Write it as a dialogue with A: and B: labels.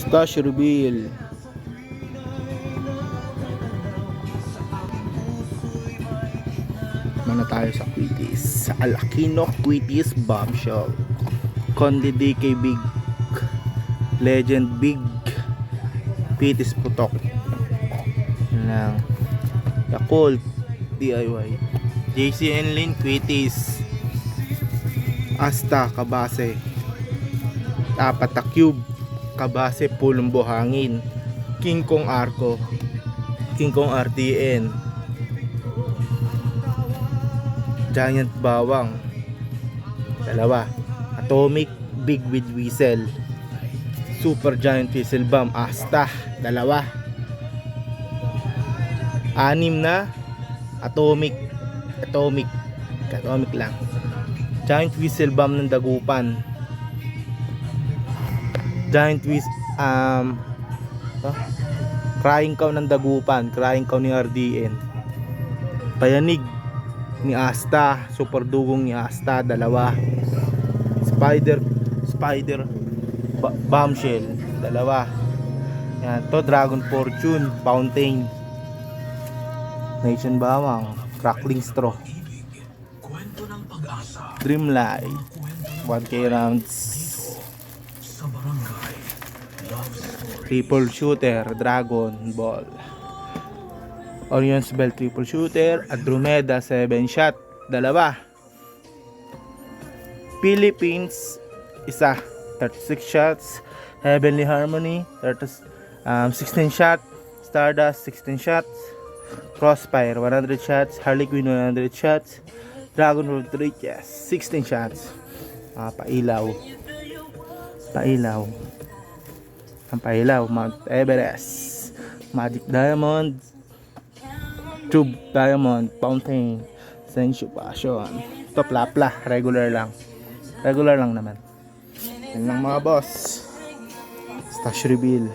A: Stash reveal. Mana tayo sa Quitties. Sa Alakino Quitties Bombshell. Conde DK Big. Legend Big. Quitties Putok. Yan lang. Yakult DIY. JCN Lin Quitties. Asta Kabase. Tapata Cube Kabase Pulong Buhangin. King Kong Arco. King Kong RTN. Giant Bawang dalawa. Atomic Big with Whistle. Super Giant Whistle Bomb Asta dalawa. Anim na Atomic lang. Giant Whistle Bomb ng Dagupan. Giant Crying Cow ng Dagupan. Crying Cow ni RDN. Payanig ni Asta, super dugong ni Asta dalawa. Spider Bombshell dalawa. Yan to. Dragon Fortune Fountain. Nation Bawang Crackling Straw. Dreamlight 1K rounds. Triple Shooter Dragon Ball. Orion's Bell Triple Shooter. Andromeda 7 shot dalawa. Philippines isa 36 shots. Heavenly Harmony 16 shot. Stardust 16 shots. Crossfire 100 shots. Harley Quinn 100 shots. Dragon Ball 3 yes, 16 shots. Pailaw ang pailaw. Mount Everest. Magic Diamond. Tube Diamond Fountain. Sensu Passion. Ito Plapla. Regular lang naman. Yan lang mga boss. Stash reveal.